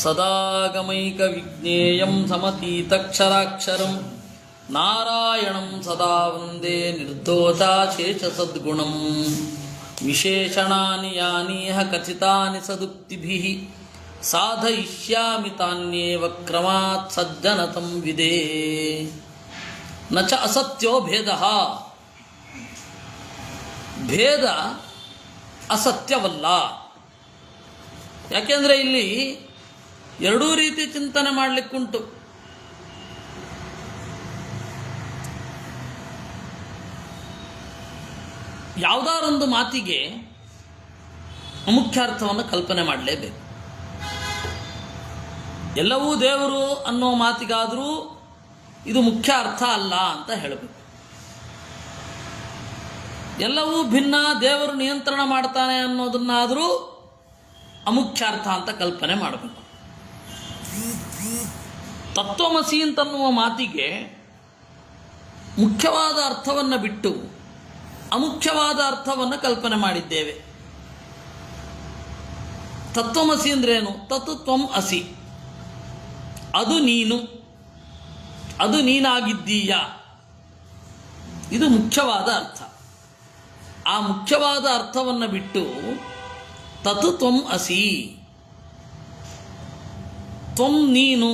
ಸದಾಗಮೈಕ ವಿಜ್ಞೇಯಂ ಸಮತೀತಕ್ಷರಾಕ್ಷರಂ ನಾರಾಯಣಂ ಸದಾ ವಂದೇ ನಿರ್ದೋಷಾಶೇಷ ಸದ್ಗುಣಂ ವಿಶೇಷಣಾನಿ ಯಾನೀಹ ಕಥಿತಾನಿ ಸದುಕ್ತಿಭಿಃ ಸಾಧಯಿಷ್ಯಾಮಿ ತಾನ್ಯೇವ ಕ್ರಮಾತ್ ಸಜ್ಜನತಂ ವಿದೇ ನ ಚ ಅಸತ್ಯೋ ಭೇದಃ. ಭೇದ ಅಸತ್ಯವಲ್ಲ. ಯಾಕೆಂದರೆ ಇಲ್ಲಿ ಎರಡೂ ರೀತಿ ಚಿಂತನೆ ಮಾಡಲಿಕ್ಕುಂಟು. ಯಾವುದಾರೊಂದು ಮಾತಿಗೆ ಮುಖ್ಯಾರ್ಥವನ್ನು ಕಲ್ಪನೆ ಮಾಡಲೇಬೇಕು. ಎಲ್ಲವೂ ದೇವರು ಅನ್ನೋ ಮಾತಿಗಾದರೂ ಇದು ಮುಖ್ಯ ಅರ್ಥ ಅಲ್ಲ ಅಂತ ಹೇಳಬೇಕು. ಎಲ್ಲವೂ ಭಿನ್ನ, ದೇವರು ನಿಯಂತ್ರಣ ಮಾಡ್ತಾನೆ ಅನ್ನೋದನ್ನಾದರೂ ಅಮುಖ್ಯಾರ್ಥ ಅಂತ ಕಲ್ಪನೆ ಮಾಡಬೇಕು. ತತ್ವಮಸಿ ಅಂತನ್ನುವ ಮಾತಿಗೆ ಮುಖ್ಯವಾದ ಅರ್ಥವನ್ನು ಬಿಟ್ಟು ಅಮುಖ್ಯವಾದ ಅರ್ಥವನ್ನು ಕಲ್ಪನೆ ಮಾಡಿದ್ದೇವೆ. ತತ್ವಮಸಿ ಅಂದ್ರೇನು? ತತ್ ತ್ವಂ ಅಸಿ, ಅದು ನೀನು, ಅದು ನೀನಾಗಿದ್ದೀಯ. ಇದು ಮುಖ್ಯವಾದ ಅರ್ಥ. ಆ ಮುಖ್ಯವಾದ ಅರ್ಥವನ್ನು ಬಿಟ್ಟು ತತ್ ತ್ವಂ ಅಸಿ, ತ್ವಂ ನೀನು,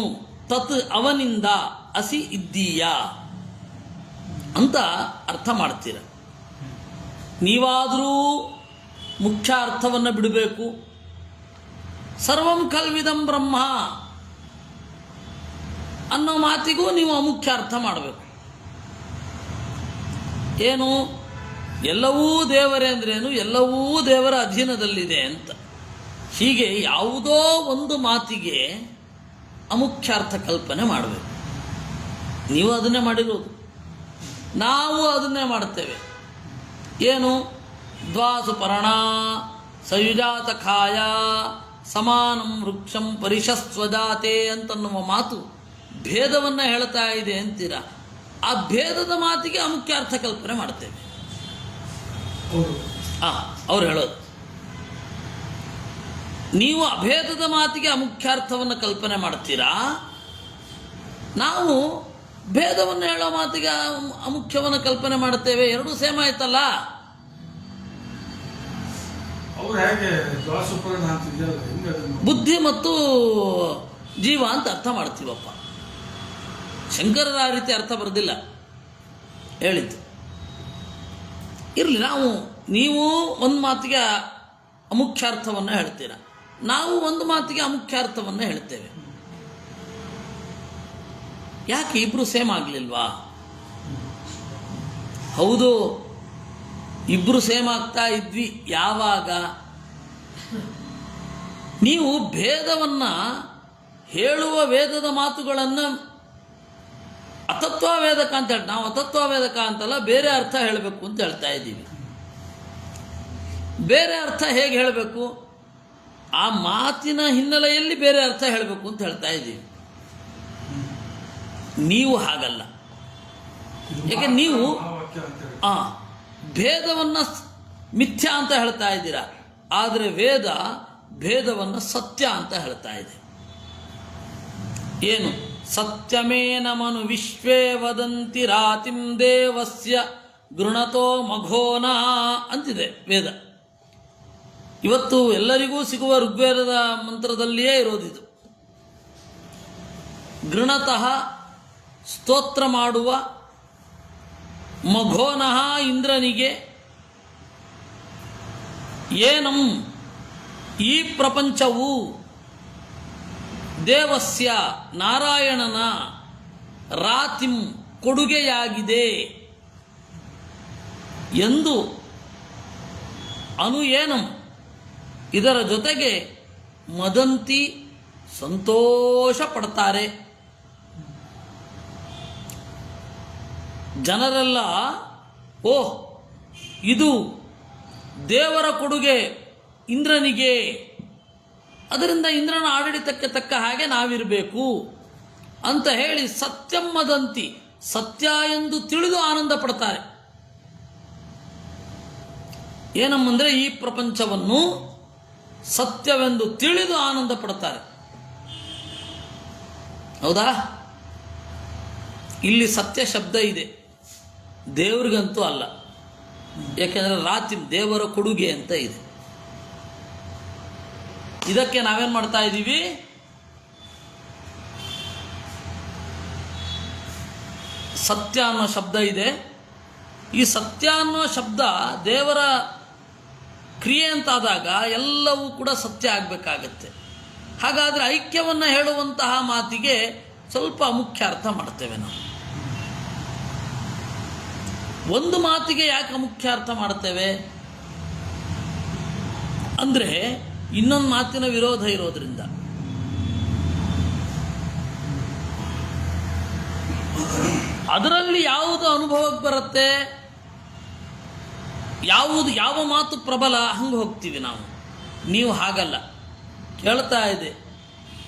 ತತ್ ಅವನಿಂದ, ಅಸಿ ಇದ್ದೀಯ ಅಂತ ಅರ್ಥ ಮಾಡ್ತೀರ. ನೀವಾದರೂ ಮುಖ್ಯ ಅರ್ಥವನ್ನು ಬಿಡಬೇಕು. ಸರ್ವಂ ಕಲ್ವಿದಂ ಬ್ರಹ್ಮ ಅನ್ನೋ ಮಾತಿಗೂ ನೀವು ಅಮುಖ್ಯ ಅರ್ಥ ಮಾಡಬೇಕು. ಏನು? ಎಲ್ಲವೂ ದೇವರೇ ಅಂದ್ರೇನು? ಎಲ್ಲವೂ ದೇವರ ಅಧೀನದಲ್ಲಿದೆ ಅಂತ. ಹೀಗೆ ಯಾವುದೋ ಒಂದು ಮಾತಿಗೆ ಅಮುಖ್ಯಾರ್ಥ ಕಲ್ಪನೆ ಮಾಡಬೇಕು. ನೀವು ಅದನ್ನೇ ಮಾಡಿರೋದು, ನಾವು ಅದನ್ನೇ ಮಾಡ್ತೇವೆ. ಏನು? ದ್ವಾಸು ಪರ್ಣ ಸಯುಜಾತ ಖಾಯ ಸಮಾನಂ ವೃಕ್ಷಂ ಪರಿಶಸ್ವಜಾತೆ ಅಂತನ್ನುವ ಮಾತು ಭೇದವನ್ನು ಹೇಳ್ತಾ ಇದೆ ಅಂತೀರ. ಆ ಭೇದದ ಮಾತಿಗೆ ಅಮುಖ್ಯಾರ್ಥ ಕಲ್ಪನೆ ಮಾಡ್ತೇವೆ. ಅವ್ರು ಹೇಳೋದು, ನೀವು ಅಭೇದದ ಮಾತಿಗೆ ಅಮುಖ್ಯಾರ್ಥವನ್ನು ಕಲ್ಪನೆ ಮಾಡ್ತೀರಾ, ನಾವು ಭೇದವನ್ನು ಹೇಳೋ ಮಾತಿಗೆ ಅಮುಖ್ಯವನ್ನು ಕಲ್ಪನೆ ಮಾಡ್ತೇವೆ. ಎರಡೂ ಸೇಮ್ ಆಯ್ತಲ್ಲ. ಬುದ್ಧಿ ಮತ್ತು ಜೀವ ಅಂತ ಅರ್ಥ ಮಾಡ್ತೀವಪ್ಪ. ಶಂಕರರ ಆ ರೀತಿ ಅರ್ಥ ಬರೋದಿಲ್ಲ ಹೇಳಿದ್ದು. ಇರಲಿ, ನೀವು ಒಂದು ಮಾತಿಗೆ ಅಮುಖ್ಯಾರ್ಥವನ್ನು ಹೇಳ್ತೀರ, ನಾವು ಒಂದು ಮಾತಿಗೆ ಅಮುಖ್ಯಾರ್ಥವನ್ನು ಹೇಳ್ತೇವೆ. ಯಾಕೆ ಇಬ್ರು ಸೇಮ್ ಆಗಲಿಲ್ವಾ? ಹೌದು, ಇಬ್ರು ಸೇಮ್ ಆಗ್ತಾ ಇದ್ವಿ. ಯಾವಾಗ? ನೀವು ಭೇದವನ್ನು ಹೇಳುವ ವೇದದ ಮಾತುಗಳನ್ನು ಅತತ್ವವೇದಕ ಅಂತ ಹೇಳಿ, ನಾವು ಅತತ್ವವೇದಕ ಅಂತಲ್ಲ, ಬೇರೆ ಅರ್ಥ ಹೇಳಬೇಕು ಅಂತ ಹೇಳ್ತಾ ಇದ್ದೀವಿ. ಬೇರೆ ಅರ್ಥ ಹೇಗೆ ಹೇಳಬೇಕು? ಆ ಮಾತಿನ ಹಿನ್ನೆಲೆಯಲ್ಲಿ ಬೇರೆ ಅರ್ಥ ಹೇಳಬೇಕು ಅಂತ ಹೇಳ್ತಾ ಇದ್ದೀವಿ. ನೀವು ಹಾಗಲ್ಲ. ಯಾಕೆ? ನೀವು ಭೇದವನ್ನು ಮಿಥ್ಯಾ ಅಂತ ಹೇಳ್ತಾ ಇದ್ದೀರಾ, ಆದರೆ ವೇದ ಭೇದವನ್ನು ಸತ್ಯ ಅಂತ ಹೇಳ್ತಾ ಇದೆ. ಏನು? ಸತ್ಯಮೇನಮನು ವಿಶ್ವೇ ವದಂತಿ ರಾತಿಂ ದೇವಸ್ಯ ಗೃಣತೋ ಮಘೋನ ಅಂತಿದೆ ವೇದ. ಇವತ್ತು ಎಲ್ಲರಿಗೂ ಸಿಗುವ ಋಗ್ವೇದದ ಮಂತ್ರದಲ್ಲಿಯೇ ಇರೋದಿದು. ಗೃಣತಃ ಸ್ತೋತ್ರ ಮಾಡುವ, ಮಘೋನಃ ಇಂದ್ರನಿಗೆ, ಏನಂ ಈ ಪ್ರಪಂಚವು ದೇವಸ್ಯ ನಾರಾಯಣನ ರಾತಿಂ ಕೊಡುಗೆಯಾಗಿದೆ ಎಂದು ಅನು ಏನಂ ಇದರ ಜೊತೆಗೆ ಮದಂತಿ ಸಂತೋಷ ಪಡ್ತಾರೆ. ಜನರೆಲ್ಲ, ಓಹ್, ಇದು ದೇವರ ಕೊಡುಗೆ ಇಂದ್ರನಿಗೆ, ಅದರಿಂದ ಇಂದ್ರನ ಆಡಳಿತಕ್ಕೆ ತಕ್ಕ ಹಾಗೆ ನಾವಿರಬೇಕು ಅಂತ ಹೇಳಿ ಸತ್ಯಂ ಮದಂತಿ, ಸತ್ಯ ಎಂದು ತಿಳಿದು ಆನಂದ ಪಡ್ತಾರೆ. ಏನಮ್ಮಂದರೆ ಈ ಪ್ರಪಂಚವನ್ನು ಸತ್ಯವೆಂದು ತಿಳಿದು ಆನಂದ ಪಡ್ತಾರೆ. ಹೌದಾ? ಇಲ್ಲಿ ಸತ್ಯ ಶಬ್ದ ಇದೆ, ದೇವ್ರಿಗಂತೂ ಅಲ್ಲ. ಯಾಕೆಂದರೆ ರಾತಿಂ ದೇವರ ಕೊಡುಗೆ ಅಂತ ಇದೆ. ಇದಕ್ಕೆ ನಾವೇನು ಮಾಡ್ತಾ ಇದ್ದೀವಿ? ಸತ್ಯ ಅನ್ನೋ ಶಬ್ದ ಇದೆ. ಈ ಸತ್ಯ ಅನ್ನೋ ಶಬ್ದ ದೇವರ ಕ್ರಿಯೆ ಅಂತಾದಾಗ ಎಲ್ಲವೂ ಕೂಡ ಸತ್ಯ ಆಗಬೇಕಾಗತ್ತೆ. ಹಾಗಾದರೆ ಐಕ್ಯವನ್ನು ಹೇಳುವಂತಹ ಮಾತಿಗೆ ಸ್ವಲ್ಪ ಮುಖ್ಯ ಅರ್ಥ ಮಾಡ್ತೇವೆ ನಾವು. ಒಂದು ಮಾತಿಗೆ ಯಾಕೆ ಮುಖ್ಯ ಅರ್ಥ ಮಾಡ್ತೇವೆ ಅಂದರೆ ಇನ್ನೊಂದು ಮಾತಿನ ವಿರೋಧ ಇರೋದ್ರಿಂದ. ಅದರಲ್ಲಿ ಯಾವುದು ಅನುಭವಕ್ಕೆ ಬರುತ್ತೆ, ಯಾವ ಮಾತು ಪ್ರಬಲ ಹಂಗೆ ಹೋಗ್ತೀವಿ ನಾವು. ನೀವು ಹಾಗಲ್ಲ, ಕೇಳ್ತಾ ಇದೆ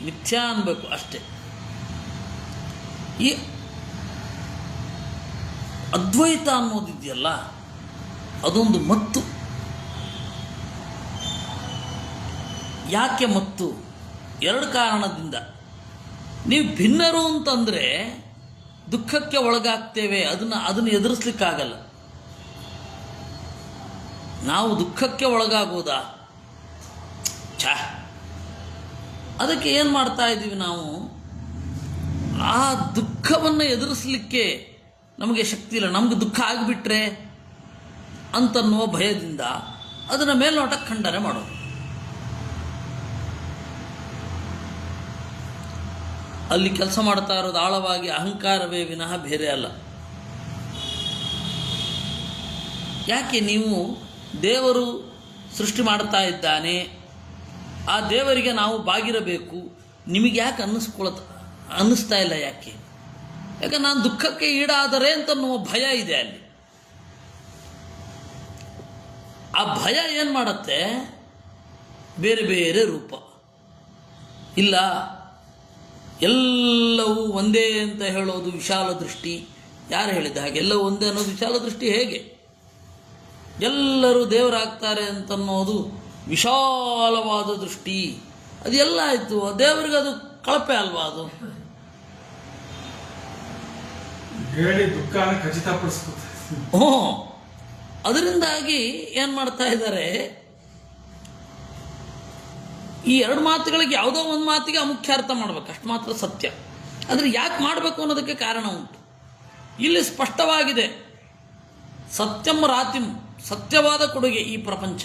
ಮಿಥ್ಯಾ ಅನ್ಬೇಕು ಅಷ್ಟೇ. ಈ ಅದ್ವೈತ ಅನ್ನೋದಿದೆಯಲ್ಲ, ಅದೊಂದು ಮತ್ತು. ಯಾಕೆ ಮತ್ತು? ಎರಡು ಕಾರಣದಿಂದ. ನೀವು ಭಿನ್ನರು ಅಂತಂದರೆ ದುಃಖಕ್ಕೆ ಒಳಗಾಗ್ತೇವೆ, ಅದನ್ನು ಎದುರಿಸ್ಲಿಕ್ಕಾಗಲ್ಲ. ನಾವು ದುಃಖಕ್ಕೆ ಒಳಗಾಗೋದಾ? ಅದಕ್ಕೆ ಏನು ಮಾಡ್ತಾ ಇದ್ದೀವಿ ನಾವು? ಆ ದುಃಖವನ್ನು ಎದುರಿಸಲಿಕ್ಕೆ ನಮಗೆ ಶಕ್ತಿ ಇಲ್ಲ. ನಮಗೆ ದುಃಖ ಆಗಿಬಿಟ್ರೆ ಅಂತನ್ನುವ ಭಯದಿಂದ ಅದನ್ನು ಮೇಲ್ನೋಟಕ್ಕೆ ಖಂಡನೆ ಮಾಡೋದು. ಅಲ್ಲಿ ಕೆಲಸ ಮಾಡ್ತಾ ಇರೋದು ಆಳವಾಗಿ ಅಹಂಕಾರವೇ ವಿನಃ ಬೇರೆ ಅಲ್ಲ. ಯಾಕೆ ನೀವು ದೇವರು ಸೃಷ್ಟಿ ಮಾಡ್ತಾ ಇದ್ದಾನೆ, ಆ ದೇವರಿಗೆ ನಾವು ಬಾಗಿರಬೇಕು, ನಿಮಗೆ ಯಾಕೆ ಅನ್ನಿಸ್ತಾ ಇಲ್ಲ? ಯಾಕೆ? ನಾನು ದುಃಖಕ್ಕೆ ಈಡಾದರೆ ಅಂತನ್ನುವ ಭಯ ಇದೆ ಅಲ್ಲಿ. ಆ ಭಯ ಏನು ಮಾಡುತ್ತೆ? ಬೇರೆ ಬೇರೆ ರೂಪ. ಇಲ್ಲ, ಎಲ್ಲವೂ ಒಂದೇ ಅಂತ ಹೇಳೋದು ವಿಶಾಲ ದೃಷ್ಟಿ. ಯಾರು ಹೇಳಿದ ಹಾಗೆ? ಎಲ್ಲವೂ ಒಂದೇ ಅನ್ನೋದು ವಿಶಾಲ ದೃಷ್ಟಿ ಹೇಗೆ? ಎಲ್ಲರೂ ದೇವರಾಗ್ತಾರೆ ಅಂತನ್ನೋದು ವಿಶಾಲವಾದ ದೃಷ್ಟಿ. ಅದು ಎಲ್ಲ ಆಯಿತು, ದೇವರಿಗೆ ಅದು ಕಳಪೆ ಅಲ್ವಾ? ಅದು ಹೇಳಿ ದುಃಖನ ಖಚಿತಪಡಿಸ್ಕೊತ. ಅದರಿಂದಾಗಿ ಏನು ಮಾಡ್ತಾ ಇದ್ದಾರೆ? ಈ ಎರಡು ಮಾತುಗಳಿಗೆ ಯಾವುದೋ ಒಂದು ಮಾತಿಗೆ ಅಮುಖ್ಯ ಅರ್ಥ ಮಾಡಬೇಕು, ಅಷ್ಟು ಮಾತ್ರ ಸತ್ಯ. ಆದರೆ ಯಾಕೆ ಮಾಡಬೇಕು ಅನ್ನೋದಕ್ಕೆ ಕಾರಣ ಉಂಟು. ಇಲ್ಲಿ ಸ್ಪಷ್ಟವಾಗಿದೆ, ಸತ್ಯಂ ರಾತಿಂ, ಸತ್ಯವಾದ ಕೊಡುಗೆ ಈ ಪ್ರಪಂಚ.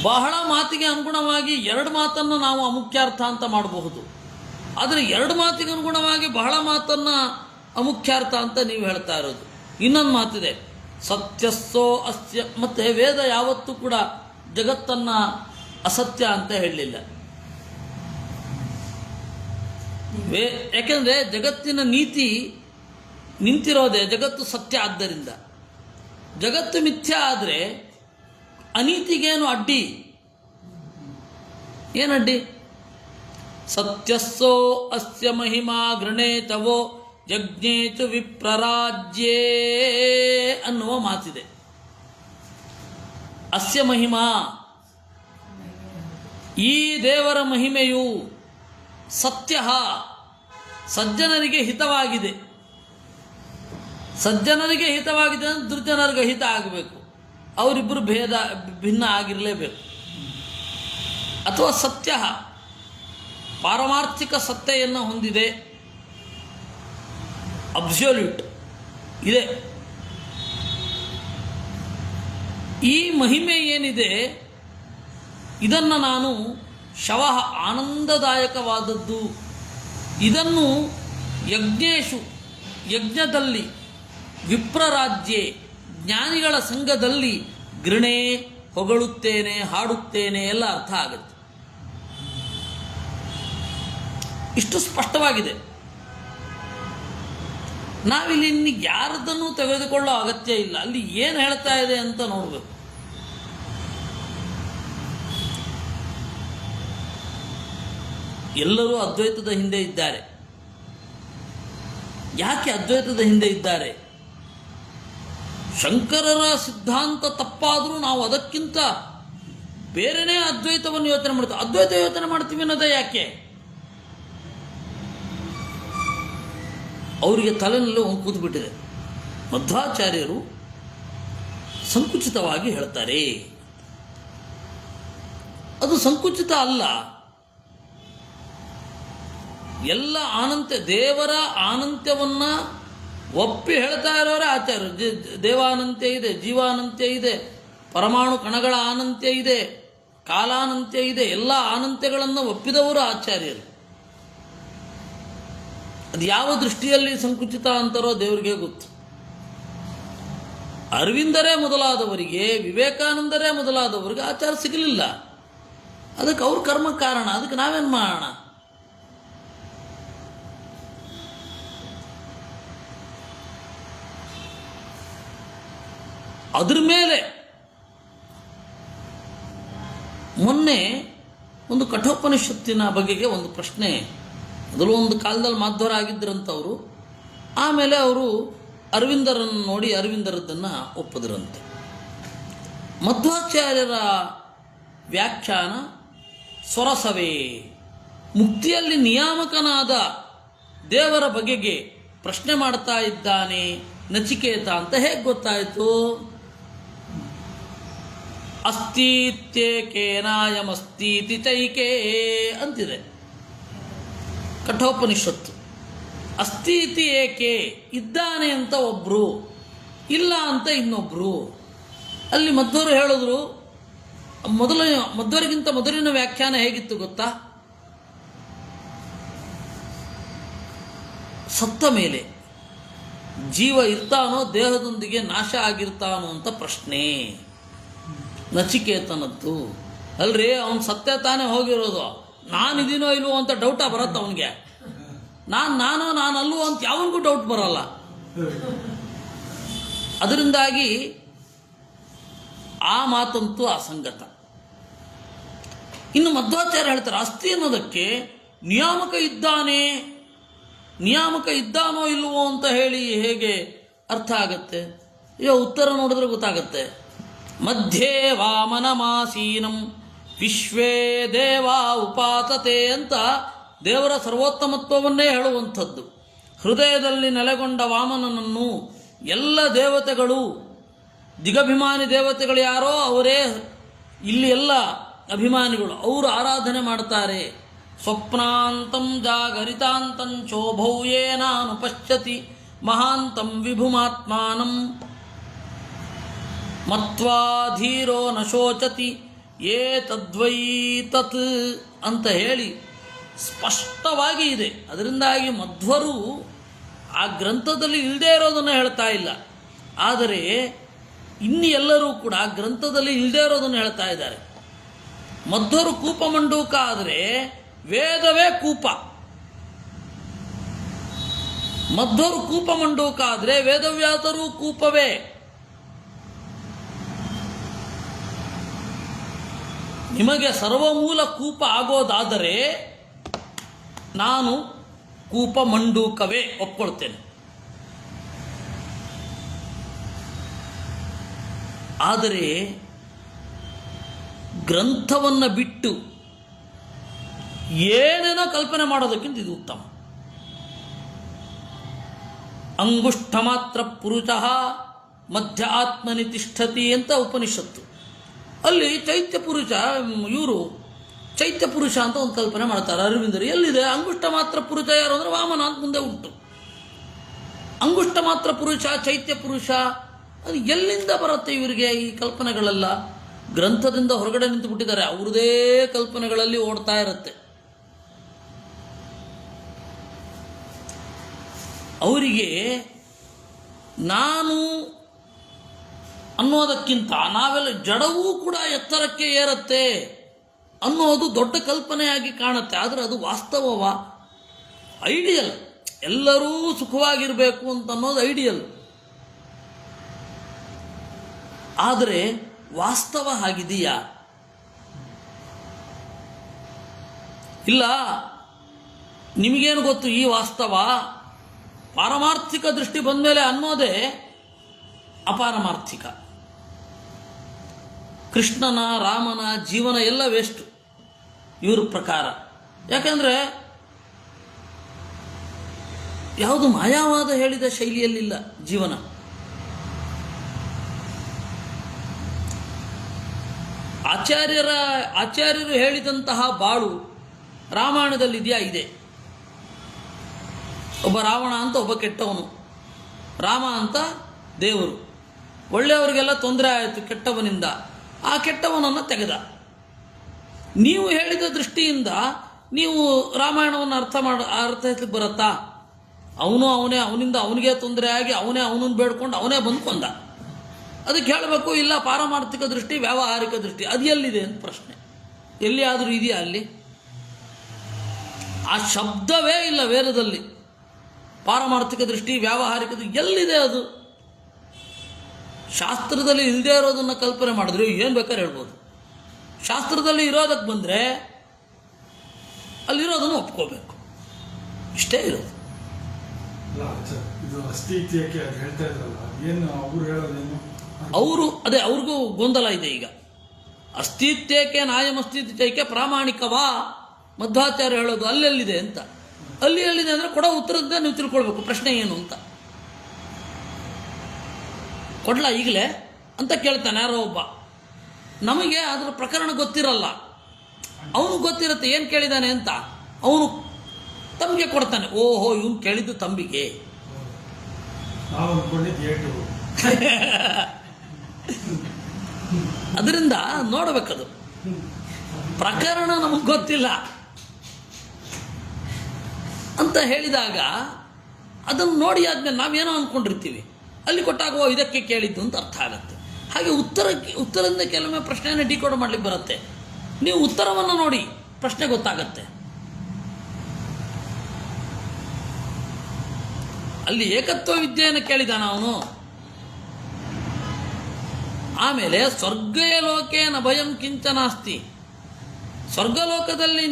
ಬಹಳ ಮಾತಿಗೆ ಅನುಗುಣವಾಗಿ ಎರಡು ಮಾತನ್ನು ನಾವು ಅಮುಖ್ಯಾರ್ಥ ಅಂತ ಮಾಡಬಹುದು. ಆದರೆ ಎರಡು ಮಾತಿಗೆ ಅನುಗುಣವಾಗಿ ಬಹಳ ಮಾತನ್ನು ಅಮುಖ್ಯಾರ್ಥ ಅಂತ ನೀವು ಹೇಳ್ತಾ ಇರೋದು. ಇನ್ನೊಂದು ಮಾತಿದೆ, ಸತ್ಯಸ್ಸೋ ಅಸ್ಯ. ಮತ್ತು ವೇದ ಯಾವತ್ತೂ ಕೂಡ ಜಗತ್ತನ್ನು ಅಸತ್ಯ ಅಂತ ಹೇಳಲಿಲ್ಲ. ಯಾಕೆಂದರೆ ಜಗತ್ತಿನ ನೀತಿ ನಿಂತಿರೋದೇ ಜಗತ್ತು ಸತ್ಯ ಆದ್ದರಿಂದ. ಜಗತ್ತು ಮಿಥ್ಯ ಆದರೆ ಅನೀತಿಗೇನು ಅಡ್ಡಿ? ಏನಡ್ಡಿ? ಸತ್ಯಸ್ಸೋ ಅಸ್ಯ ಮಹಿಮಾ ಗೃಣೇತವೋ ಯಜ್ಞೇತು ವಿಪ್ರರಾಜ್ಯೇ ಅನ್ನುವ ಮಾತಿದೆ. ಅಸ್ಯ ಮಹಿಮಾ, ಈ ದೇವರ ಮಹಿಮೆಯು ಸತ್ಯ, ಸಜ್ಜನರಿಗೆ ಹಿತವಾಗಿದೆ. ಸಜ್ಜನರಿಗೆ ಹಿತವಾಗಿದೆ ಅಂದರೆ ದುರ್ಜನರಿಗೆ ಹಿತ ಆಗಬೇಕು. ಅವರಿಬ್ಬರು ಭಿನ್ನ ಆಗಿರಲೇಬೇಕು. ಅಥವಾ ಸತ್ಯ ಪಾರಮಾರ್ಥಿಕ ಸತ್ತೆಯನ್ನು ಹೊಂದಿದೆ, ಅಬ್ಸಲ್ಯೂಟ್ ಇದೆ. ಈ ಮಹಿಮೆ ಏನಿದೆ ಇದನ್ನು ನಾನು ಶವಃ ಆನಂದದಾಯಕವಾದದ್ದು, ಇದನ್ನು ಯಜ್ಞೇಶು ಯಜ್ಞದಲ್ಲಿ, ವಿಪ್ರರಾಜ್ಯೆ ಜ್ಞಾನಿಗಳ ಸಂಘದಲ್ಲಿ ಗೃಣೆ ಹೊಗಳುತ್ತೇನೆ, ಹಾಡುತ್ತೇನೆ ಎಲ್ಲ ಅರ್ಥ ಆಗುತ್ತೆ. ಇಷ್ಟು ಸ್ಪಷ್ಟವಾಗಿದೆ. ನಾವಿಲ್ಲಿ ಇನ್ನು ಯಾರದನ್ನು ತೆಗೆದುಕೊಳ್ಳೋ ಅಗತ್ಯ ಇಲ್ಲ. ಅಲ್ಲಿ ಏನು ಹೇಳ್ತಾ ಇದೆ ಅಂತ ನೋಡಬೇಕು. ಎಲ್ಲರೂ ಅದ್ವೈತದ ಹಿಂದೆ ಇದ್ದಾರೆ. ಯಾಕೆ ಅದ್ವೈತದ ಹಿಂದೆ ಇದ್ದಾರೆ? ಶಂಕರರ ಸಿದ್ಧಾಂತ ತಪ್ಪಾದರೂ ನಾವು ಅದಕ್ಕಿಂತ ಬೇರೆನೇ ಅದ್ವೈತವನ್ನು ಯೋಚನೆ ಮಾಡ್ತೀವಿ. ಅದ್ವೈತ ಯೋಚನೆ ಮಾಡ್ತೀವಿ ಅನ್ನೋದೇ ಯಾಕೆ? ಅವರಿಗೆ ತಲೆನಲ್ಲಿ ಒಂದು ಕೂತ್ಬಿಟ್ಟಿದೆ. ಮಧ್ವಾಚಾರ್ಯರು ಸಂಕುಚಿತವಾಗಿ ಹೇಳ್ತಾರೆ. ಅದು ಸಂಕುಚಿತ ಅಲ್ಲ. ಎಲ್ಲ ದೇವರ ಅನಂತ್ಯವನ್ನು ಒಪ್ಪಿ ಹೇಳ್ತಾ ಇರೋರೇ ಆಚಾರ್ಯರು. ದೇವಾನಂತ್ಯ ಇದೆ, ಜೀವಾನಂತ್ಯ ಇದೆ, ಪರಮಾಣು ಕಣಗಳ ಅನಂತ್ಯ ಇದೆ, ಕಾಲಾನಂತ್ಯ ಇದೆ, ಎಲ್ಲ ಅನಂತ್ಯಗಳನ್ನು ಒಪ್ಪಿದವರು ಆಚಾರ್ಯರು. ಅದು ಯಾವ ದೃಷ್ಟಿಯಲ್ಲಿ ಸಂಕುಚಿತ ಅಂತಾರೋ ದೇವರಿಗೆ ಗೊತ್ತು. ಅರವಿಂದರೇ ಮೊದಲಾದವರಿಗೆ, ವಿವೇಕಾನಂದರೇ ಮೊದಲಾದವರಿಗೆ ಆಚಾರ ಸಿಗಲಿಲ್ಲ. ಅದಕ್ಕೆ ಅವ್ರ ಕರ್ಮ ಕಾರಣ. ಅದಕ್ಕೆ ನಾವೇನು ಮಾಡೋಣ? ಅದ್ರ ಮೇಲೆ ಮೊನ್ನೆ ಒಂದು ಕಠೋಪನಿಷತ್ತಿನ ಬಗೆಗೆ ಒಂದು ಪ್ರಶ್ನೆ, ಮೊದಲು ಒಂದು ಕಾಲದಲ್ಲಿ ಮಾಧ್ವರಾಗಿದ್ದರಂಥವರು, ಆಮೇಲೆ ಅವರು ಅರವಿಂದರನ್ನು ನೋಡಿ ಅರವಿಂದರದ್ದನ್ನು ಒಪ್ಪದರಂತೆ. ಮಧ್ವಾಚಾರ್ಯರ ವ್ಯಾಖ್ಯಾನ ಸ್ವರಸವೇ, ಮುಕ್ತಿಯಲ್ಲಿ ನಿಯಾಮಕನಾದ ದೇವರ ಬಗೆಗೆ ಪ್ರಶ್ನೆ ಮಾಡ್ತಾ ಇದ್ದಾನೆ ನಚಿಕೇತ ಅಂತ ಹೇಗೆ ಗೊತ್ತಾಯಿತು? ಅಸ್ತೀತ್ಯೇಕೇನಾಯಮಸ್ತೀತಿ ಚೈಕೇ ಅಂತಿದೆ ಕಠೋಪನಿಷತ್ತು. ಅಸ್ತೀತಿ ಏಕೆ, ಇದ್ದಾನೆ ಅಂತ ಒಬ್ಬರು, ಇಲ್ಲ ಅಂತ ಇನ್ನೊಬ್ಬರು. ಅಲ್ಲಿ ಮಧ್ವರು ಹೇಳಿದ್ರು, ಮಧ್ವರಿಗಿಂತ ಮೊದಲಿನ ವ್ಯಾಖ್ಯಾನ ಹೇಗಿತ್ತು ಗೊತ್ತಾ? ಸತ್ತ ಮೇಲೆ ಜೀವ ಇರ್ತಾನೋ, ದೇಹದೊಂದಿಗೆ ನಾಶ ಆಗಿರ್ತಾನೋ ಅಂತ ಪ್ರಶ್ನೆ ನಚಿಕೇತನದ್ದು. ಅಲ್ರಿ, ಅವನು ಸತ್ಯ ತಾನೇ ಹೋಗಿರೋದು, ನಾನಿದ್ದೀನೋ ಇಲ್ವೋ ಅಂತ ಡೌಟ ಬರತ್ತ ಅವನಿಗೆ. ನಾನಲ್ಲವೋ ಅಂತ ಯಾವನಿಗೂ ಡೌಟ್ ಬರಲ್ಲ. ಅದರಿಂದಾಗಿ ಆ ಮಾತಂತೂ ಅಸಂಗತ. ಇನ್ನು ಮಧ್ವಾಚಾರ್ಯ ಹೇಳ್ತಾರೆ, ಅಸ್ಥಿ ಅನ್ನೋದಕ್ಕೆ ನಿಯಾಮಕ ಇದ್ದಾನೆ, ನಿಯಾಮಕ ಇದ್ದಾನೋ ಇಲ್ವೋ ಅಂತ ಹೇಳಿ ಹೇಗೆ ಅರ್ಥ ಆಗತ್ತೆ? ಈಗ ಉತ್ತರ ನೋಡಿದ್ರೆ ಗೊತ್ತಾಗತ್ತೆ. ಮಧ್ಯೆ ವಾಮನಮಾಸೀನಂ ವಿಶ್ವೇ ದೇವ ಉಪಾಸತೆ ಅಂತ ದೇವರ ಸರ್ವೋತ್ತಮತ್ವವನ್ನೇ ಹೇಳುವಂಥದ್ದು. ಹೃದಯದಲ್ಲಿ ನೆಲೆಗೊಂಡ ವಾಮನನನ್ನು ಎಲ್ಲ ದೇವತೆಗಳು, ದಿಗಭಿಮಾನಿ ದೇವತೆಗಳು ಯಾರೋ ಅವರೇ ಇಲ್ಲಿ ಎಲ್ಲ ಅಭಿಮಾನಿಗಳು, ಅವರು ಆರಾಧನೆ ಮಾಡ್ತಾರೆ. ಸ್ವಪ್ನಾಂತಂ ಜಾಗರಿತಾಂತಂ ಶೋಭೌ ಯೇನಾನು ಪಶ್ಯತಿ ಮಹಾಂತಂ ವಿಭುಮಾತ್ಮಾನಂ ಮತ್ವಾ ಧೀರೋ ನ ಶೋಚತಿ ಯೇ ತದ್ವೈ ತತ್ ಅಂತ ಹೇಳಿ ಸ್ಪಷ್ಟವಾಗಿ ಇದೆ. ಅದರಿಂದಾಗಿ ಮಧ್ವರು ಆ ಗ್ರಂಥದಲ್ಲಿ ಇಲ್ಲದೇ ಇರೋದನ್ನು ಹೇಳ್ತಾ ಇಲ್ಲ, ಆದರೆ ಇನ್ನು ಎಲ್ಲರೂ ಕೂಡ ಆ ಗ್ರಂಥದಲ್ಲಿ ಇಲ್ಲದೇ ಇರೋದನ್ನು ಹೇಳ್ತಾ ಇದ್ದಾರೆ. ಮಧ್ವರು ಕೂಪ ಮಂಡೂಕ ಆದರೆ ವೇದವೇ ಕೂಪ, ಮಧ್ವರು ಕೂಪ ಮಂಡೂಕ ಆದರೆ ವೇದವ್ಯಾಸರೂ ಕೂಪವೇ. ನಿಮಗೆ ಸರ್ವಮೂಲ ಕೂಪ ಆಗೋದಾದರೆ ನಾನು ಕೂಪ ಮಂಡೂಕವೇ ಒಪ್ಕೊಳ್ತೇನೆ. ಆದರೆ ಗ್ರಂಥವನ್ನು ಬಿಟ್ಟು ಏನೇನೋ ಕಲ್ಪನೆ ಮಾಡೋದಕ್ಕಿಂತ ಇದು ಉತ್ತಮ. ಅಂಗುಷ್ಠ ಮಾತ್ರ ಪುರುಷಃ ಮಧ್ಯ ಆತ್ಮನಿ ತಿಷ್ಠತಿ ಅಂತ ಉಪನಿಷತ್ತು. ಅಲ್ಲಿ ಚೈತ್ಯ ಪುರುಷ, ಇವರು ಚೈತ್ಯ ಪುರುಷ ಅಂತ ಒಂದು ಕಲ್ಪನೆ ಮಾಡ್ತಾರೆ ಅರವಿಂದರು. ಎಲ್ಲಿದೆ ಅಂಗುಷ್ಠ ಮಾತ್ರ ಪುರುಷ? ಯಾರು ಅಂದರೆ ವಾಮನ ಅಂತ ಮುಂದೆ ಉಂಟು. ಅಂಗುಷ್ಠ ಮಾತ್ರ ಪುರುಷ, ಚೈತ್ಯ ಪುರುಷ, ಅದು ಎಲ್ಲಿಂದ ಬರುತ್ತೆ ಇವರಿಗೆ ಈ ಕಲ್ಪನೆಗಳೆಲ್ಲ? ಗ್ರಂಥದಿಂದ ಹೊರಗಡೆ ನಿಂತು ಬಿಟ್ಟಿದ್ದಾರೆ, ಅವ್ರದೇ ಕಲ್ಪನೆಗಳಲ್ಲಿ ಓಡ್ತಾ ಇರುತ್ತೆ. ಅವರಿಗೆ ನಾನು ಅನ್ನೋದಕ್ಕಿಂತ ನಾವೆಲ್ಲ ಜಡವೂ ಕೂಡ ಎತ್ತರಕ್ಕೆ ಏರುತ್ತೆ ಅನ್ನೋದು ದೊಡ್ಡ ಕಲ್ಪನೆಯಾಗಿ ಕಾಣುತ್ತೆ. ಆದರೆ ಅದು ವಾಸ್ತವವ? ಐಡಿಯಲ್. ಎಲ್ಲರೂ ಸುಖವಾಗಿರಬೇಕು ಅಂತ ಅನ್ನೋದು ಐಡಿಯಲ್. ಆದರೆ ವಾಸ್ತವ ಹಾಗಿದೆಯಾ? ಇಲ್ಲ. ನಿಮಗೇನು ಗೊತ್ತು ಈ ವಾಸ್ತವ? ಪಾರಮಾರ್ಥಿಕ ದೃಷ್ಟಿ ಬಂದ ಮೇಲೆ ಅನ್ನೋದೇ ಅಪಾರಮಾರ್ಥಿಕ. ಕೃಷ್ಣನ, ರಾಮನ ಜೀವನ ಎಲ್ಲ ವೇಸ್ಟ್ ಇವ್ರ ಪ್ರಕಾರ. ಯಾಕಂದರೆ ಯಾವುದು ಮಾಯಾವಾದ ಹೇಳಿದ ಶೈಲಿಯಲ್ಲಿಲ್ಲ ಜೀವನ. ಆಚಾರ್ಯರು ಹೇಳಿದಂತಹ ಬಾಳು ರಾಮಾಯಣದಲ್ಲಿದೆಯಾ? ಇದೆ. ಒಬ್ಬ ರಾವಣ ಅಂತ ಒಬ್ಬ ಕೆಟ್ಟವನು, ರಾಮ ಅಂತ ದೇವರು. ಒಳ್ಳೆಯವರಿಗೆಲ್ಲ ತೊಂದರೆ ಆಯಿತು ಕೆಟ್ಟವನಿಂದ, ಆ ಕೆಟ್ಟವನನ್ನು ತೆಗೆದ. ನೀವು ಹೇಳಿದ ದೃಷ್ಟಿಯಿಂದ ನೀವು ರಾಮಾಯಣವನ್ನು ಅರ್ಥೈಸ್ಲಿಕ್ಕೆ ಬರುತ್ತಾ? ಅವನಿಂದ ಅವನಿಗೆ ತೊಂದರೆ ಆಗಿ ಅವನನ್ನು ಬೇಡ್ಕೊಂಡು ಅವನೇ ಬಂದು ಕೊಂದ. ಅದಕ್ಕೆ ಹೇಳಬೇಕು, ಇಲ್ಲ ಪಾರಮಾರ್ಥಿಕ ದೃಷ್ಟಿ, ವ್ಯಾವಹಾರಿಕ ದೃಷ್ಟಿ, ಅದು ಎಲ್ಲಿದೆ ಅಂತ ಪ್ರಶ್ನೆ. ಎಲ್ಲಿಯಾದರೂ ಇದೆಯಾ ಅಲ್ಲಿ? ಆ ಶಬ್ದವೇ ಇಲ್ಲ ವೇದದಲ್ಲಿ. ಪಾರಮಾರ್ಥಿಕ ದೃಷ್ಟಿ, ವ್ಯಾವಹಾರಿಕ ದೃಷ್ಟಿ ಎಲ್ಲಿದೆ ಅದು? ಶಾಸ್ತ್ರದಲ್ಲಿ ಇಲ್ಲದೆ ಇರೋದನ್ನು ಕಲ್ಪನೆ ಮಾಡಿದ್ರೆ ಏನು ಬೇಕಾದ್ರೆ ಹೇಳ್ಬೋದು. ಶಾಸ್ತ್ರದಲ್ಲಿ ಇರೋದಕ್ಕೆ ಬಂದರೆ ಅಲ್ಲಿರೋದನ್ನು ಒಪ್ಕೋಬೇಕು, ಇಷ್ಟೇ ಇರೋದು. ಇದು ಅಸ್ಥಿತ್ಯಕ್ಕೆ ಅದು ಹೇಳ್ತಾ ಇದ್ರಲ್ಲ, ಏನು ಅವರು ಹೇಳೋದೇನು? ಅವ್ರಿಗೂ ಗೊಂದಲ ಇದೆ ಈಗ. ಅಸ್ಥಿತ್ಯಕ್ಕೆ ನ್ಯಾಯಮಸ್ಥಿತ್ಯಕ್ಕೆ ಪ್ರಾಮಾಣಿಕವಾ ಮಧ್ವಾಚಾರ್ಯ ಹೇಳೋದು ಅಲ್ಲೆಲ್ಲಿದೆ ಅಂತ. ಎಲ್ಲಿದೆ ಅಂದರೆ ಕೊಡೋ ಉತ್ತರದಿಂದ ನೀವು ತಿಳ್ಕೊಳ್ಬೇಕು ಪ್ರಶ್ನೆ ಏನು ಅಂತ. ಕೊಡ್ಲಾ ಈಗಲೇ ಅಂತ ಕೇಳ್ತಾನೆ ಯಾರೋ ಒಬ್ಬ. ನಮಗೆ ಅದರ ಪ್ರಕರಣ ಗೊತ್ತಿರಲ್ಲ, ಅವನು ಗೊತ್ತಿರುತ್ತೆ ಏನು ಕೇಳಿದಾನೆ ಅಂತ. ಅವನು ತಮ್ಗೆ ಕೊಡ್ತಾನೆ. ಓಹೋ, ಇವನು ಕೇಳಿದ್ದು ತಂಬಿಗೆ. ಅದರಿಂದ ನೋಡಬೇಕದು ಪ್ರಕರಣ ನಮಗೆ ಗೊತ್ತಿಲ್ಲ ಅಂತ ಹೇಳಿದಾಗ ಅದನ್ನು ನೋಡಿ ಆದ್ಮೇಲೆ ನಾವೇನೋ ಅಂದ್ಕೊಂಡಿರ್ತೀವಿ, ಅಲ್ಲಿ ಕೊಟ್ಟಾಗ ಇದಕ್ಕೆ ಕೇಳಿದ್ದು ಅಂತ ಅರ್ಥ ಆಗುತ್ತೆ. ಹಾಗೆ ಉತ್ತರದಿಂದ ಕೆಲವೊಮ್ಮೆ ಪ್ರಶ್ನೆಯನ್ನು ಡಿಕೋಡ್ ಮಾಡ್ಲಿಕ್ಕೆ ಬರುತ್ತೆ. ನೀವು ಉತ್ತರವನ್ನು ನೋಡಿ ಪ್ರಶ್ನೆ ಗೊತ್ತಾಗತ್ತೆ. ಅಲ್ಲಿ ಏಕತ್ವ ವಿದ್ಯೆಯನ್ನು ಕೇಳಿದಾನ ಅವನು. ಆಮೇಲೆ ಸ್ವರ್ಗೇ ಲೋಕೇನ ಭಯಂ ಕಿಂಚನಾಸ್ತಿ, ಸ್ವರ್ಗಲೋಕದಲ್ಲಿ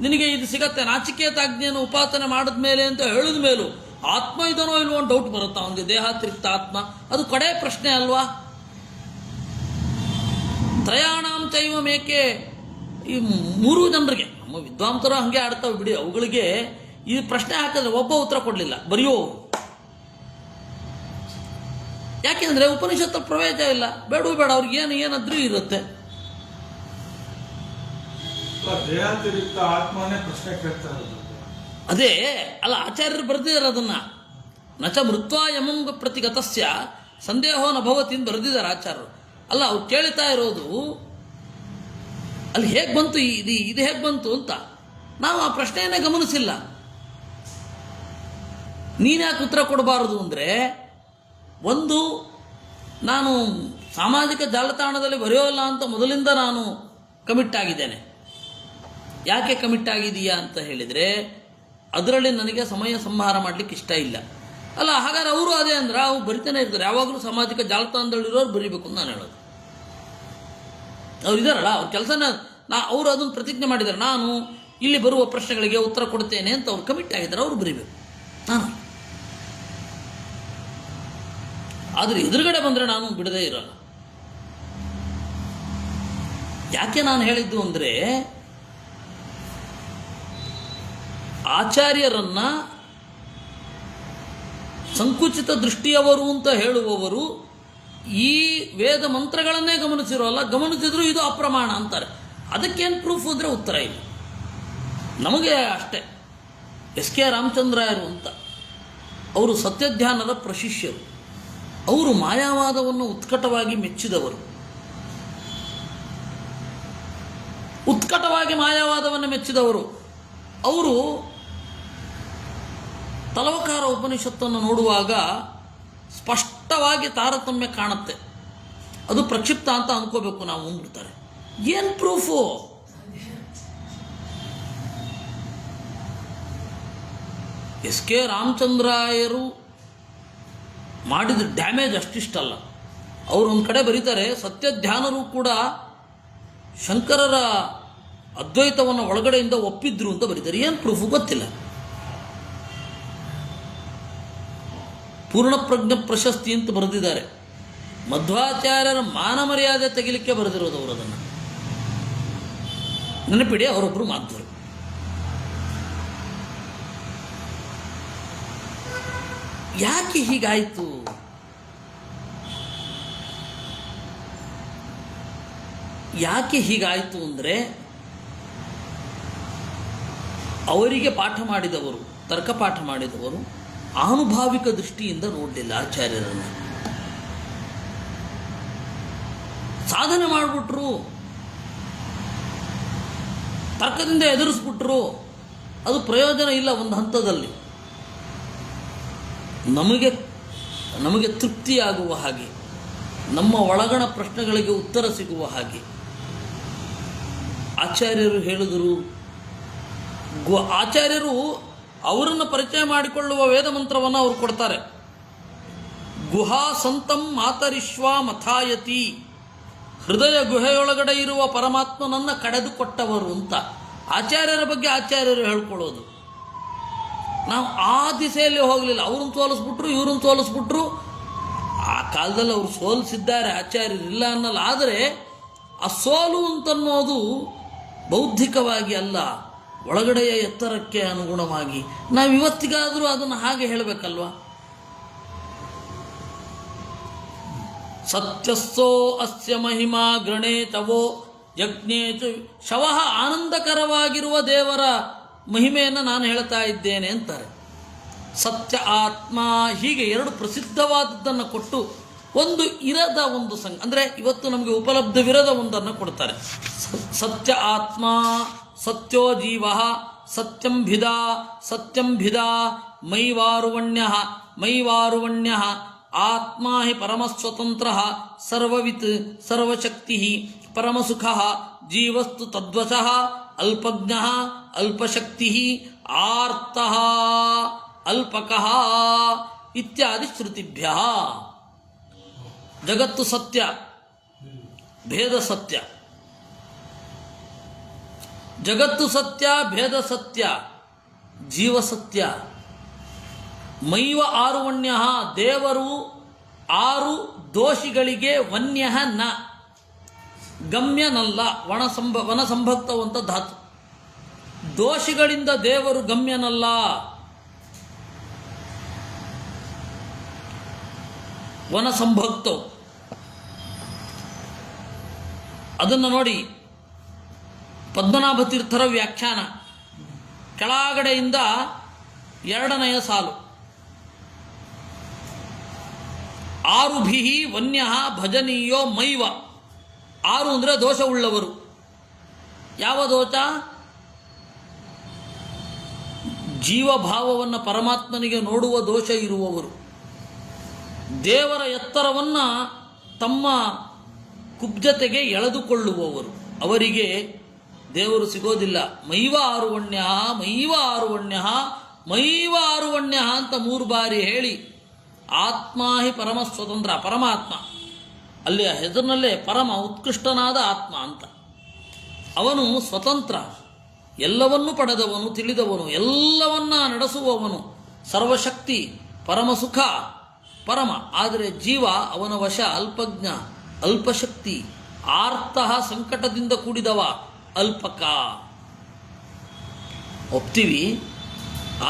ನಿನಗೆ ಇದು ಸಿಗತ್ತೆ, ನಾಚಿಕೇತಾಜ್ಞೆಯನ್ನು ಉಪಾಸನೆ ಮಾಡಿದ ಮೇಲೆ ಅಂತ ಹೇಳಿದ ಮೇಲೂ ಆತ್ಮ ಇದನೋ ಇಲ್ವೋ ಒಂದು ಡೌಟ್ ಬರುತ್ತಾ ಅವನಿಗೆ? ದೇಹಾತಿರಿಕ್ತ ಆತ್ಮ, ಅದು ಕಡೆ ಪ್ರಶ್ನೆ ಅಲ್ವಾ? ತ್ರಯಾಣಾಂ ಚೈವ ಮೇಕೆ, ಈ ಮೂರು ಜನರಿಗೆ, ನಮ್ಮ ವಿದ್ವಾಂಸರು ಹಂಗೆ ಆಡ್ತಾವೆ ಬಿಡಿ, ಅವುಗಳಿಗೆ ಈ ಪ್ರಶ್ನೆ ಹಾಕಿದ್ರೆ ಒಬ್ಬ ಉತ್ತರ ಕೊಡಲಿಲ್ಲ, ಬರೆಯೋ. ಯಾಕೆಂದ್ರೆ ಉಪನಿಷತ್ತು ಪ್ರವೇಶ ಇಲ್ಲ, ಬೇಡ ಅವ್ರಿಗೆ ಏನಾದ್ರೂ ಇರುತ್ತೆ. ದೇಹಾತಿರಿಕ್ತ ಆತ್ಮನೇ ಪ್ರಶ್ನೆ ಕೇಳ್ತಾ ಇರೋದು. ಅದೇ ಅಲ್ಲ, ಆಚಾರ್ಯರು ಬರೆದಿದ್ದಾರೆ ಅದನ್ನ. ನಚ ಮೃತ್ವಾ ಯಮಂಗ ಪ್ರತಿಗತಸ್ಯ ಸಂದೇಹೋ ನ ಭವತಿ ಅಂತ ಬರೆದಿದ್ದಾರೆ ಆಚಾರ್ಯರು. ಅಲ್ಲ, ಅವ್ರು ಕೇಳ್ತಾ ಇರೋದು ಅಲ್ಲಿ ಹೇಗೆ ಬಂತು, ಇದು ಹೇಗೆ ಬಂತು ಅಂತ ನಾವು ಆ ಪ್ರಶ್ನೆಯನ್ನೇ ಗಮನಿಸಿಲ್ಲ. ನೀನ್ಯಾಕೆ ಉತ್ತರ ಕೊಡಬಾರದು ಅಂದರೆ, ಒಂದು, ನಾನು ಸಾಮಾಜಿಕ ಜಾಲತಾಣದಲ್ಲಿ ಬರೆಯೋಲ್ಲ ಅಂತ ಮೊದಲಿಂದ ನಾನು ಕಮಿಟ್ ಆಗಿದ್ದೇನೆ. ಯಾಕೆ ಕಮಿಟ್ ಆಗಿದೆಯಾ ಅಂತ ಹೇಳಿದರೆ, ಅದರಲ್ಲಿ ನನಗೆ ಸಮಯ ಸಂಹಾರ ಮಾಡಲಿಕ್ಕೆ ಇಷ್ಟ ಇಲ್ಲ. ಅಲ್ಲ, ಹಾಗಾದ್ರೆ ಅವರು ಅದೇ ಅಂದ್ರೆ ಅವ್ರು ಬರಿತಾನೆ ಇರ್ತಾರೆ. ಯಾವಾಗಲೂ ಸಾಮಾಜಿಕ ಜಾಲತಾಣದಲ್ಲಿರೋರು ಬರೀಬೇಕು ಅಂತ ನಾನು ಹೇಳೋದು. ಅವ್ರು ಇದ್ದಾರಲ್ಲ, ಅವ್ರ ಕೆಲಸನ ಅವರು ಅದನ್ನು ಪ್ರತಿಜ್ಞೆ ಮಾಡಿದ್ದಾರೆ, ನಾನು ಇಲ್ಲಿ ಬರುವ ಪ್ರಶ್ನೆಗಳಿಗೆ ಉತ್ತರ ಕೊಡ್ತೇನೆ ಅಂತ ಅವ್ರು ಕಮಿಟ್ ಆಗಿದ್ದಾರೆ, ಅವರು ಬರೀಬೇಕು. ನಾನು ಆದರೆ ಎದುರುಗಡೆ ಬಂದರೆ ನಾನು ಬಿಡದೇ ಇರೋಲ್ಲ. ಯಾಕೆ ನಾನು ಹೇಳಿದ್ದು ಅಂದರೆ, ಆಚಾರ್ಯರನ್ನ ಸಂಕುಚಿತ ದೃಷ್ಟಿಯವರು ಅಂತ ಹೇಳುವವರು ಈ ವೇದ ಮಂತ್ರಗಳನ್ನೇ ಗಮನಿಸಿರೋಲ್ಲ, ಗಮನಿಸಿದ್ರು ಇದು ಅಪ್ರಮಾಣ ಅಂತಾರೆ. ಅದಕ್ಕೇನು ಪ್ರೂಫ್ ಅಂದರೆ ಉತ್ತರ ಇಲ್ಲ. ನಮಗೆ ಅಷ್ಟೇ. ಎಸ್ ಕೆ ರಾಮಚಂದ್ರಾಯರು ಅಂತ, ಅವರು ಸತ್ಯಧ್ಯಾನದ ಪ್ರಶಿಷ್ಯರು. ಅವರು ಮಾಯಾವಾದವನ್ನು ಉತ್ಕಟವಾಗಿ ಮೆಚ್ಚಿದವರು. ಉತ್ಕಟವಾಗಿ ಮಾಯಾವಾದವನ್ನು ಮೆಚ್ಚಿದವರು ಅವರು ತಲವಕಾರ ಉಪನಿಷತ್ತನ್ನು ನೋಡುವಾಗ ಸ್ಪಷ್ಟವಾಗಿ ತಾರತಮ್ಯ ಕಾಣುತ್ತೆ. ಅದು ಪ್ರಕ್ಷಿಪ್ತ ಅಂತ ಅನ್ಕೋಬೇಕು ನಾವು ಅಂದ್ಬಿಡ್ತಾರೆ. ಏನು ಪ್ರೂಫು? ಎಸ್ ಕೆ ರಾಮಚಂದ್ರಾಯರು ಮಾಡಿದ ಡ್ಯಾಮೇಜ್ ಅಷ್ಟಿಷ್ಟಲ್ಲ. ಅವರು ಒಂದು ಕಡೆ ಬರೀತಾರೆ, ಸತ್ಯಧ್ಯಾನರು ಕೂಡ ಶಂಕರರ ಅದ್ವೈತವನ್ನು ಒಳಗಡೆಯಿಂದ ಒಪ್ಪಿದ್ರು ಅಂತ ಬರೀತಾರೆ. ಏನು ಪ್ರೂಫು ಗೊತ್ತಿಲ್ಲ. ಪೂರ್ಣಪ್ರಜ್ಞ ಪ್ರಶಸ್ತಿ ಅಂತ ಬರೆದಿದ್ದಾರೆ. ಮಧ್ವಾಚಾರ್ಯರ ಮಾನ ಮರ್ಯಾದೆ ತೆಗಿಲಿಕ್ಕೆ ಬರೆದಿರೋದು ಅವರು. ಅದನ್ನು ನೆನಪಿಡಿ, ಅವರೊಬ್ಬರು ಮಾಧ್ವರು. ಯಾಕೆ ಹೀಗಾಯಿತು? ಯಾಕೆ ಹೀಗಾಯಿತು ಅಂದರೆ, ಅವರಿಗೆ ಪಾಠ ಮಾಡಿದವರು, ತರ್ಕ ಪಾಠ ಮಾಡಿದವರು ಆನುಭಾವಿಕ ದೃಷ್ಟಿಯಿಂದ ನೋಡಲಿಲ್ಲ ಆಚಾರ್ಯರನ್ನು. ಸಾಧನೆ ಮಾಡಿಬಿಟ್ರು, ತರ್ಕದಿಂದ ಎದುರಿಸ್ಬಿಟ್ರು, ಅದು ಪ್ರಯೋಜನ ಇಲ್ಲ. ಒಂದು ಹಂತದಲ್ಲಿ ನಮಗೆ ತೃಪ್ತಿಯಾಗುವ ಹಾಗೆ, ನಮ್ಮ ಒಳಗಣ ಪ್ರಶ್ನೆಗಳಿಗೆ ಉತ್ತರ ಸಿಗುವ ಹಾಗೆ ಆಚಾರ್ಯರು ಹೇಳಿದರು. ಆಚಾರ್ಯರು ಅವರನ್ನು ಪರಿಚಯ ಮಾಡಿಕೊಳ್ಳುವ ವೇದ ಮಂತ್ರವನ್ನು ಅವರು ಕೊಡ್ತಾರೆ. ಗುಹಾ ಸಂತಂ ಮಾತರಿಶ್ವ ಮಥಾಯತಿ, ಹೃದಯ ಗುಹೆಯೊಳಗಡೆ ಇರುವ ಪರಮಾತ್ಮನನ್ನು ಕಡೆದುಕೊಟ್ಟವರು ಅಂತ ಆಚಾರ್ಯರ ಬಗ್ಗೆ ಆಚಾರ್ಯರು ಹೇಳ್ಕೊಳ್ಳೋದು. ನಾವು ಆ ದಿಸೆಯಲ್ಲಿ ಹೋಗಲಿಲ್ಲ. ಅವ್ರನ್ನ ಸೋಲಿಸ್ಬಿಟ್ರು, ಇವ್ರನ್ನ ಸೋಲಿಸ್ಬಿಟ್ರು. ಆ ಕಾಲದಲ್ಲಿ ಅವರು ಸೋಲಿಸಿದ್ದಾರೆ, ಆಚಾರ್ಯರಿಲ್ಲ ಅನ್ನಲ್ಲ. ಆದರೆ ಆ ಸೋಲು ಅಂತನ್ನೋದು ಬೌದ್ಧಿಕವಾಗಿ ಅಲ್ಲ, ಒಳಗಡೆಯ ಎತ್ತರಕ್ಕೆ ಅನುಗುಣವಾಗಿ. ನಾವು ಇವತ್ತಿಗಾದರೂ ಅದನ್ನು ಹಾಗೆ ಹೇಳಬೇಕಲ್ವ? ಸತ್ಯಸ್ಥೋ ಅಸ್ಯ ಮಹಿಮಾ ಗೃಣೇ ತವೋ ಯಜ್ಞೇ ಶವಃ. ಆನಂದಕರವಾಗಿರುವ ದೇವರ ಮಹಿಮೆಯನ್ನು ನಾನು ಹೇಳ್ತಾ ಇದ್ದೇನೆ ಅಂತಾರೆ. ಸತ್ಯ ಆತ್ಮ, ಹೀಗೆ ಎರಡು ಪ್ರಸಿದ್ಧವಾದದ್ದನ್ನು ಕೊಟ್ಟು ಒಂದು ಇರದ ಒಂದು ಅಂದರೆ ಇವತ್ತು ನಮಗೆ ಉಪಲಬ್ಧವಿರದ ಒಂದನ್ನು ಕೊಡ್ತಾರೆ. ಸತ್ಯ ಆತ್ಮ, ಸತ್ಯೋ ಜೀವ, ಸತ್ಯಂ ಭಿದಾ ಮೈವಾರುವಣ್ಯ ಆತ್ಮ ಹಿ ಪರಮಸ್ವತಂತ್ರ ಸರ್ವವಿತ್ ಸರ್ವಶಕ್ತಿ ಪರಮಸುಖ ಜೀವಸ್ತು ತದ್ವಶಃ ಅಲ್ಪಜ್ಞ ಅಲ್ಪಶಕ್ತಿ ಆರ್ತಃ ಅಲ್ಪಕಃ ಇತ್ಯಾದಿ ಶ್ರುತಿಭ್ಯ. ಜಗತ್ತು ಸತ್ಯ, ಭೇದ ಸತ್ಯ. ಜಗತ್ತು ಸತ್ಯ, ಭೇದ ಸತ್ಯ, ಜೀವ ಸತ್ಯ. ಮೈವ ಆರುವಣ್ಯ, ದೇವರು ಆರು ದೋಷಿಗಳಿಗೆ ವನ್ಯ ನ, ಗಮ್ಯನಲ್ಲ. ವನ ಸಂಭಕ್ತವಂತ ಧಾತು. ದೋಷಿಗಳಿಂದ ದೇವರು ಗಮ್ಯನಲ್ಲ. ವನ ಸಂಭಕ್ತವು ಅದನ್ನು ನೋಡಿ. ಪದ್ಮನಾಭ ತೀರ್ಥರ ವ್ಯಾಖ್ಯಾನ ಕೆಳಗಡೆಯಿಂದ ಎರಡನೆಯ ಸಾಲು. ಆರುಭಿ ವನ್ಯ ಭಜನೀಯೋ ಮೈವ. ಆರು ಅಂದರೆ ದೋಷವುಳ್ಳವರು. ಯಾವ ದೋಷ? ಜೀವಭಾವವನ್ನು ಪರಮಾತ್ಮನಿಗೆ ನೋಡುವ ದೋಷ ಇರುವವರು. ದೇವರ ಎತ್ತರವನ್ನು ತಮ್ಮ ಕುಬ್ಜತೆಗೆ ಎಳೆದುಕೊಳ್ಳುವವರು. ಅವರಿಗೆ ದೇವರು ಸಿಗೋದಿಲ್ಲ. ಮೈವ ಆರುವಣ್ಯ ಅಂತ 3 ಬಾರಿ ಹೇಳಿ ಆತ್ಮ ಹಿ ಪರಮ ಸ್ವತಂತ್ರ, ಪರಮಾತ್ಮ ಅಲ್ಲಿ ಹೆಸರಿನಲ್ಲೇ ಪರಮ ಉತ್ಕೃಷ್ಟನಾದ ಆತ್ಮ ಅಂತ. ಅವನು ಸ್ವತಂತ್ರ, ಎಲ್ಲವನ್ನೂ ಪಡೆದವನು, ತಿಳಿದವನು, ಎಲ್ಲವನ್ನ ನಡೆಸುವವನು, ಸರ್ವಶಕ್ತಿ, ಪರಮಸುಖ, ಪರಮ. ಆದರೆ ಜೀವ ಅವನ ವಶ, ಅಲ್ಪಜ್ಞ, ಅಲ್ಪಶಕ್ತಿ, ಆರ್ತಃ ಸಂಕಟದಿಂದ ಕೂಡಿದವ, ಅಲ್ಪಕ. ಒಪ್ತೀವಿ.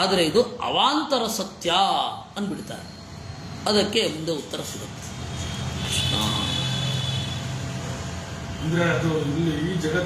ಆದರೆ ಇದು ಅವಾಂತರ ಸತ್ಯ ಅಂದ್ಬಿಡ್ತಾರೆ. ಅದಕ್ಕೆ ಮುಂದೆ ಉತ್ತರ ಸಿಗುತ್ತೆ. ಅಂದ್ರೆ ಅದು ಇಲ್ಲಿ ಈ ಜಗತ್ತು